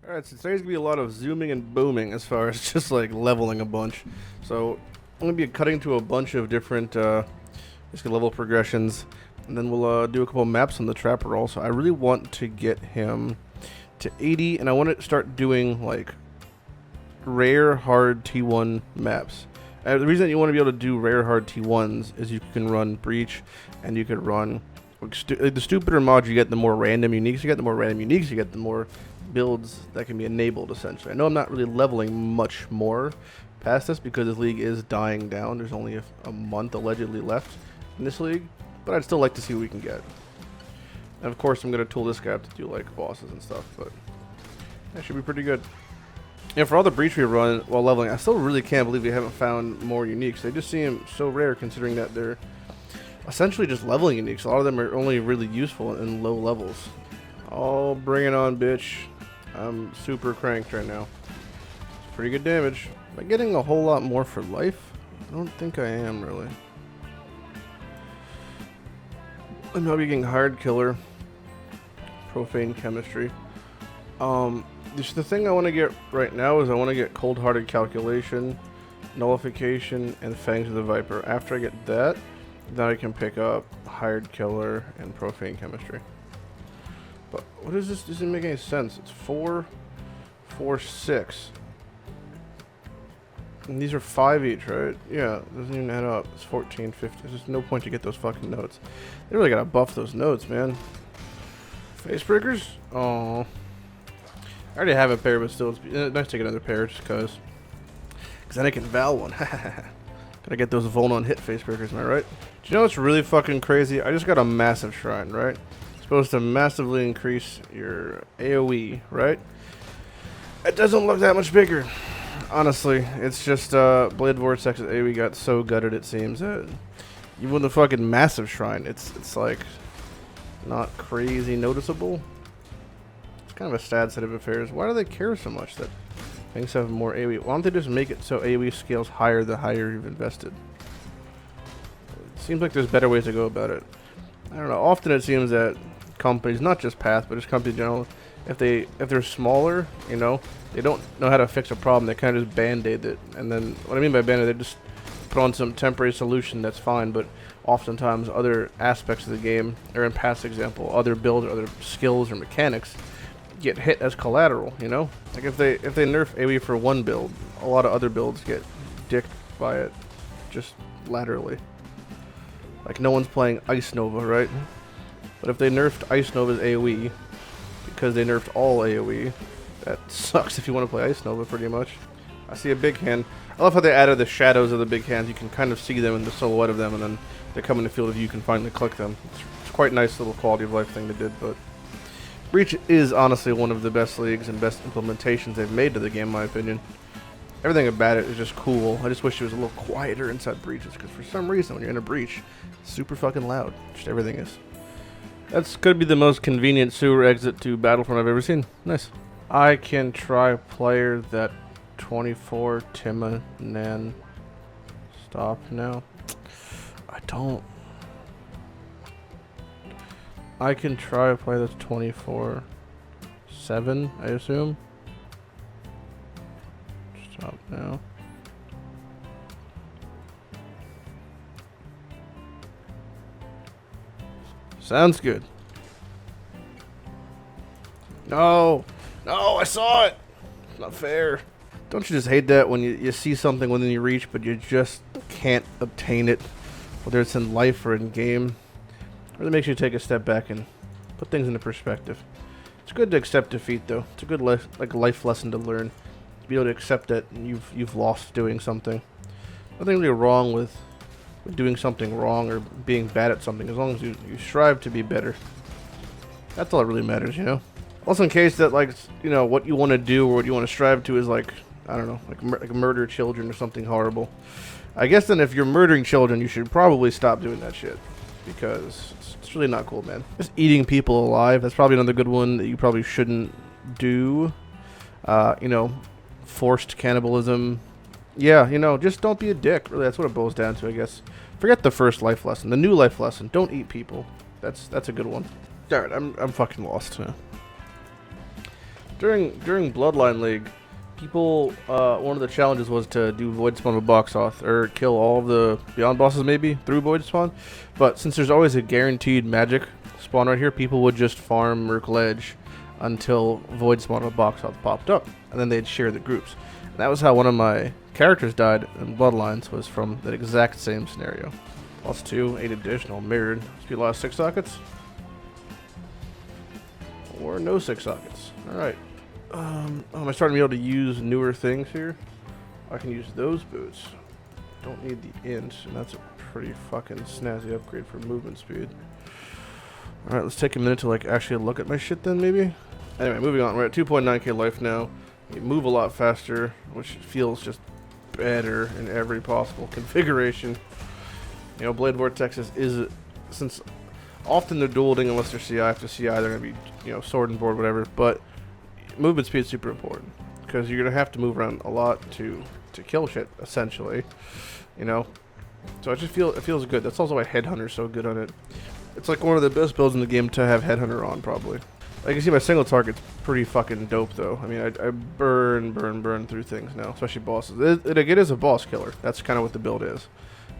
Alright, so today's gonna be a lot of zooming and booming as far as just like leveling a bunch. So I'm gonna be cutting to a bunch of different just level progressions, and then we'll do a couple maps on the trapper also. I really want to get him to 80, and I want to start doing like rare hard T1 maps. The reason you want to be able to do rare hard T1s is you can run breach, and you could run the stupider mods you get, the more random uniques you get. The more random uniques you get, the more builds that can be enabled, essentially. I know I'm not really leveling much more past this because this league is dying down. There's only a month allegedly left in this league, but I'd still like to see what we can get. And of course I'm going to tool this guy up to do like bosses and stuff, but that should be pretty good. And for all the breach we run while leveling, I still really can't believe we haven't found more uniques. They just seem so rare considering that they're essentially just leveling uniques. A lot of them are only really useful in low levels. Oh, bring it on, bitch. I'm super cranked right now. It's pretty good damage. Am I getting a whole lot more for life? I don't think I am, really. I'm probably getting hard killer. Profane chemistry. The thing I want to get right now is I want to get cold-hearted calculation, nullification, and fangs of the viper. After I get that, then I can pick up hired killer and profane chemistry. But what is this? This doesn't make any sense. It's 4, 4, 6. And these are 5 each, right? Yeah, it doesn't even add up. It's 14, 15. There's no point to get those fucking notes. They really gotta buff those notes, man. Face breakers? Oh. I already have a pair, but still, it's nice to get another pair just because. Because then I can Val one. Gotta get those Volna on hit face breakers, am I right? Do you know what's really fucking crazy? I just got a massive shrine, right? Supposed to massively increase your AoE, right? It doesn't look that much bigger. Honestly, it's just Blade Vortex's AoE got so gutted, it seems, that even with the fucking massive shrine, it's like not crazy noticeable. It's kind of a sad set of affairs. Why do they care so much that things have more AoE? Why don't they just make it so AoE scales higher the higher you've invested? It seems like there's better ways to go about it. I don't know. Often it seems that companies, not just Path, but just companies in general, if they're smaller, you know, they don't know how to fix a problem. They kind of just band-aid it, and then what I mean by band-aid, they just put on some temporary solution that's fine. But oftentimes, other aspects of the game, or in Path's example, other builds, or other skills or mechanics, get hit as collateral. You know, like if they nerf AoE for one build, a lot of other builds get dicked by it, just laterally. Like no one's playing Ice Nova, right? But if they nerfed Ice Nova's AoE, because they nerfed all AoE, that sucks if you want to play Ice Nova, pretty much. I see a big hand. I love how they added the shadows of the big hands. You can kind of see them in the silhouette of them, and then they come in the field of view. You can finally click them. It's quite a nice little quality of life thing they did, but Breach is honestly one of the best leagues and best implementations they've made to the game, in my opinion. Everything about it is just cool. I just wish it was a little quieter inside breaches, because for some reason when you're in a breach, it's super fucking loud. Just everything is. That's could be the most convenient sewer exit to Battlefront I've ever seen. Nice. I can try player that 24 Timonan. Stop now. I don't. I can try a player that's 24/7, I assume. Stop now. Sounds good. No! No, I saw it! It's not fair. Don't you just hate that when you see something within your reach, but you just can't obtain it, whether it's in life or in game? It really makes you take a step back and put things into perspective. It's good to accept defeat, though. It's a good life lesson to learn. To be able to accept that you've lost doing something. Nothing really wrong with doing something wrong or being bad at something, as long as you strive to be better. That's all that really matters, you know? Also, in case that, like, you know, what you want to do or what you want to strive to is, like, I don't know, like murder children or something horrible. I guess then if you're murdering children, you should probably stop doing that shit. Because it's really not cool, man. Just eating people alive, that's probably another good one that you probably shouldn't do. You know, forced cannibalism. Yeah, you know, just don't be a dick. Really, that's what it boils down to, I guess. Forget the first life lesson. The new life lesson. Don't eat people. That's a good one. Alright, I'm fucking lost. During Bloodline League, people, one of the challenges was to do Void Spawn with box off, or kill all of the Beyond bosses maybe through Void Spawn. But since there's always a guaranteed magic spawn right here, people would just farm Merc Ledge until Void Spawn with box off popped up, and then they'd share the groups. And that was how one of my characters died in Bloodlines, was from that exact same scenario. +2, 8 additional, mirrored. Speed lost 6 sockets. Or no 6 sockets. Alright. Am I starting to be able to use newer things here? I can use those boots. Don't need the int, and that's a pretty fucking snazzy upgrade for movement speed. Alright, let's take a minute to like actually look at my shit then maybe. Anyway, moving on. We're at 2.9k life now. We move a lot faster, which feels just better in every possible configuration. You know, Blade Vortexes is, since often they're dueling unless they're CI. After CI, they're going to be, you know, sword and board, whatever. But movement speed is super important because you're going to have to move around a lot to kill shit, essentially. You know, so I just feel it feels good. That's also why Headhunter's so good on it. It's like one of the best builds in the game to have Headhunter on, probably. Like, you see my single target's pretty fucking dope, though. I mean, I burn through things now, especially bosses. It is a boss killer. That's kind of what the build is.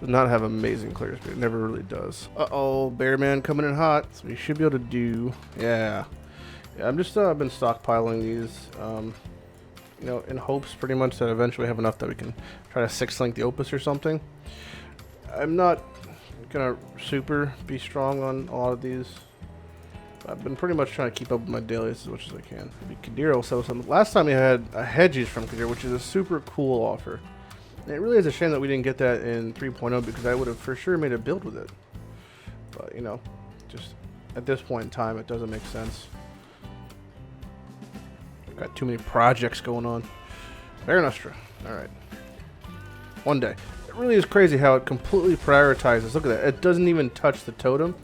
Does not have amazing clear speed. It never really does. Uh-oh, Bearman coming in hot. So we should be able to do... Yeah, I'm just, I've been stockpiling these, you know, in hopes pretty much that eventually have enough that we can try to 6-link the Opus or something. I'm not gonna super be strong on a lot of these. I've been pretty much trying to keep up with my dailies as much as I can. Maybe Kadir will sell something. Last time we had a Hedgies from Kadir, which is a super cool offer. And it really is a shame that we didn't get that in 3.0 because I would have for sure made a build with it. But, you know, just at this point in time, it doesn't make sense. Got too many projects going on. Fair Nostra. Alright. One day. It really is crazy how it completely prioritizes. Look at that. It doesn't even touch the totem.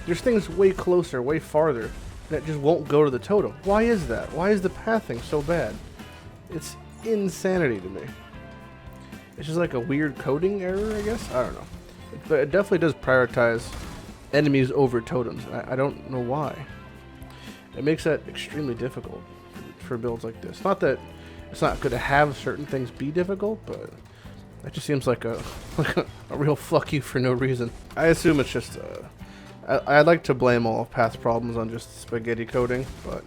There's things way closer, way farther, that just won't go to the totem. Why is that? Why is the pathing so bad? It's insanity to me. It's just like a weird coding error, I guess? I don't know. But it definitely does prioritize enemies over totems. I don't know why. It makes that extremely difficult for builds like this. Not that it's not good to have certain things be difficult, but that just seems like a real fuck you for no reason. I assume it's just... I'd like to blame all of path problems on just spaghetti coding, but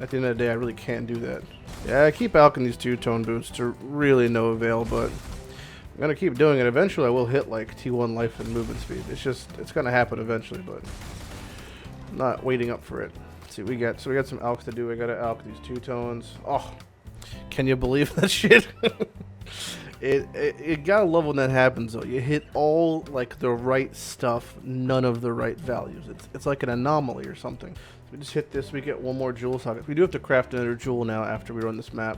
at the end of the day, I really can't do that. Yeah, I keep alching these two-tone boots to really no avail, but I'm going to keep doing it. Eventually, I will hit like T1 life and movement speed. It's going to happen eventually, but I'm not waiting up for it. Let's see what we got. So we got some alks to do. I got to alch these two-tones. Oh, can you believe that shit? It gotta love when that happens though. You hit all like the right stuff, none of the right values. It's like an anomaly or something. So we just hit this, we get one more jewel socket. We do have to craft another jewel now after we run this map,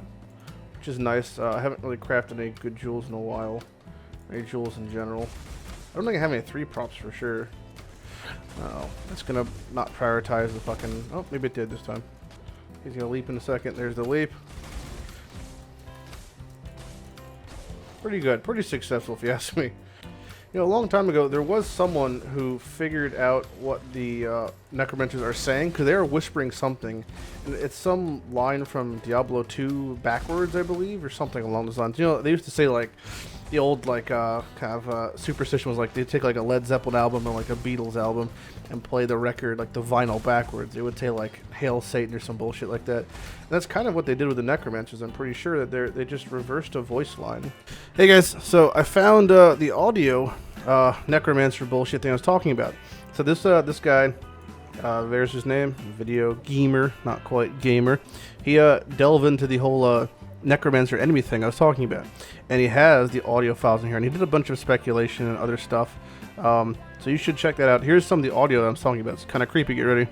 which is nice. I haven't really crafted any good jewels in a while. Any jewels in general. I don't think I have any 3 props for sure. Oh, that's gonna not prioritize the fucking... Oh, maybe it did this time. He's gonna leap in a second. There's the leap. Pretty good, pretty successful if you ask me. You know, a long time ago, there was someone who figured out what the necromancers are saying, because they are whispering something. And it's some line from Diablo 2 backwards, I believe, or something along those lines. You know, they used to say, like, the old, like, kind of superstition was, like, they'd take, like, a Led Zeppelin album or, like, a Beatles album and play the record, like, the vinyl backwards. They would say, like, Hail Satan or some bullshit like that. And that's kind of what they did with the necromancers. I'm pretty sure that they just reversed a voice line. Hey, guys, so I found the audio necromancer bullshit thing I was talking about. So this guy, there's his name, Video Gamer, not quite gamer. He delved into the whole necromancer enemy thing I was talking about, and he has the audio files in here, and he did a bunch of speculation and other stuff. So you should check that out. Here's some of the audio that I'm talking about. It's kind of creepy. Get ready.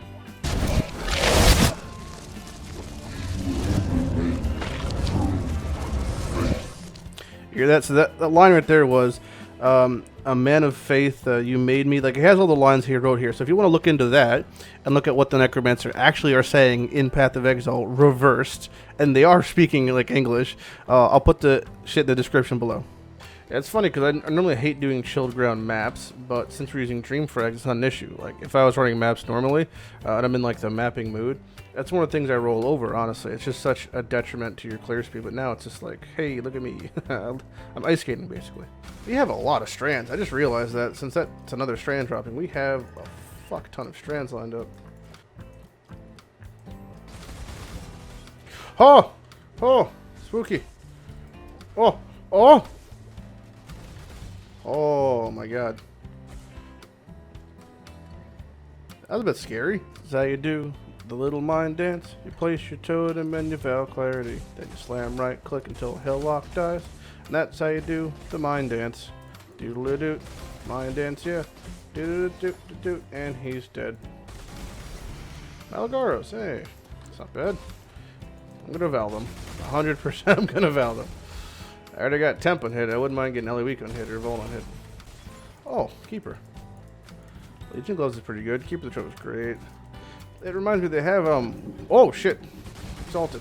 You hear that? So that line right there was, a man of faith, you made me. Like, it has all the lines he wrote here. So if you want to look into that and look at what the necromancer actually are saying in Path of Exile reversed, and they are speaking like English, I'll put the shit in the description below. Yeah, it's funny because I normally hate doing chilled ground maps, but since we're using Dream Frags, it's not an issue. Like, if I was running maps normally, and I'm in, like, the mapping mood, that's one of the things I roll over, honestly. It's just such a detriment to your clear speed, but now it's just like, hey, look at me. I'm ice skating, basically. We have a lot of strands. I just realized that since that's another strand dropping, we have a fuck ton of strands lined up. Oh! Oh! Spooky. Oh! Oh! Oh my god. That was a bit scary. This is how you do the little mind dance. You place your totem and you vow clarity. Then you slam right click until Helllock dies. And that's how you do the mind dance. Doodle-doo. Mind dance, yeah. Doodle-doo-doo-doo. And he's dead. Malagaros, hey. It's not bad. I'm gonna vow them. 100% I'm gonna vow them. I already got Temp on hit. I wouldn't mind getting Weak on hit or Volt on hit. Oh, Keeper. Legion Gloves is pretty good. Keeper the Trope is great. It reminds me they have, oh shit. Exalted.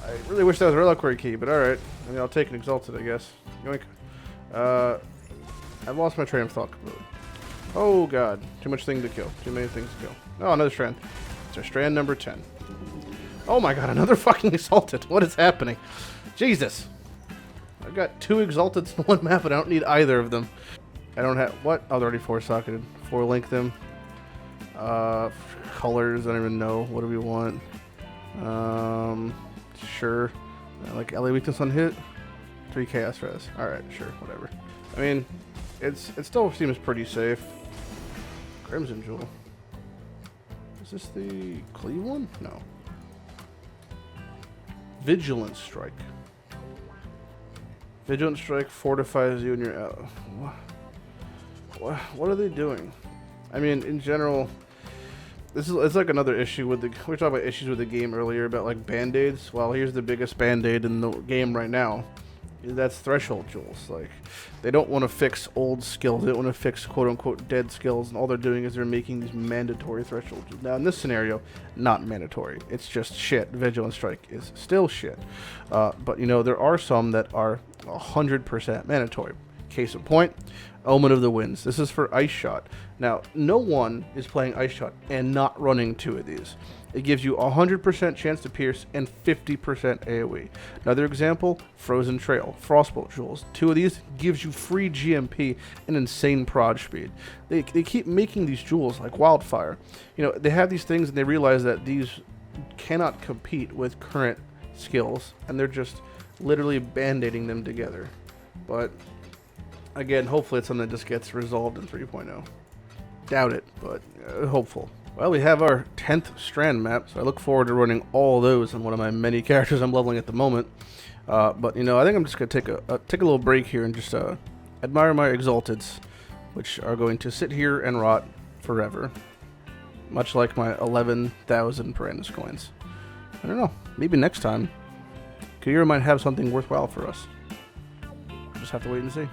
I really wish that was a Reliquary Key, but alright. I mean, I'll take an Exalted, I guess. Yoink. I've lost my train of thought completely. Oh god. Too much thing to kill. Too many things to kill. Oh, another strand. It's our strand number 10. Oh my god, another fucking Exalted. What is happening? Jesus. I've got 2 Exalteds in one map, but I don't need either of them. I don't have... What? Oh, they're already 4-socketed. 4-link them. Colors, I don't even know. What do we want? Sure. Like LA weakness on hit. 3 chaos res. Alright, sure, whatever. I mean, it still seems pretty safe. Crimson Jewel. Is this the Cleave one? No. Vigilant Strike. Vigilant Strike fortifies you in your... What are they doing? I mean, in general, it's like another issue with the... We were talking about issues with the game earlier about, like, Bandaids. Well, here's the biggest Band-Aid in the game right now. That's Threshold Jewels. Like, they don't want to fix old skills. They don't want to fix quote-unquote dead skills, and all they're doing is they're making these mandatory Threshold Jewels. Now, in this scenario, not mandatory. It's just shit. Vigilant Strike is still shit. But, you know, there are some that are 100% mandatory. Case in point, Omen of the Winds. This is for Ice Shot. Now, no one is playing Ice Shot and not running 2 of these. It gives you a 100% chance to pierce and 50% AoE. Another example, Frozen Trail, Frostbolt Jewels. 2 of these gives you free GMP and insane prod speed. They keep making these jewels like wildfire. You know, they have these things and they realize that these cannot compete with current skills, and they're just literally band-aiding them together. But again, hopefully it's something that just gets resolved in 3.0. Doubt it, but hopeful. Well, we have our 10th strand map, so I look forward to running all those on one of my many characters I'm leveling at the moment. But, you know, I think I'm just going to take a little break here and just admire my Exalteds, which are going to sit here and rot forever. Much like my 11,000 Perandus coins. I don't know, maybe next time, Kira might have something worthwhile for us. We'll just have to wait and see.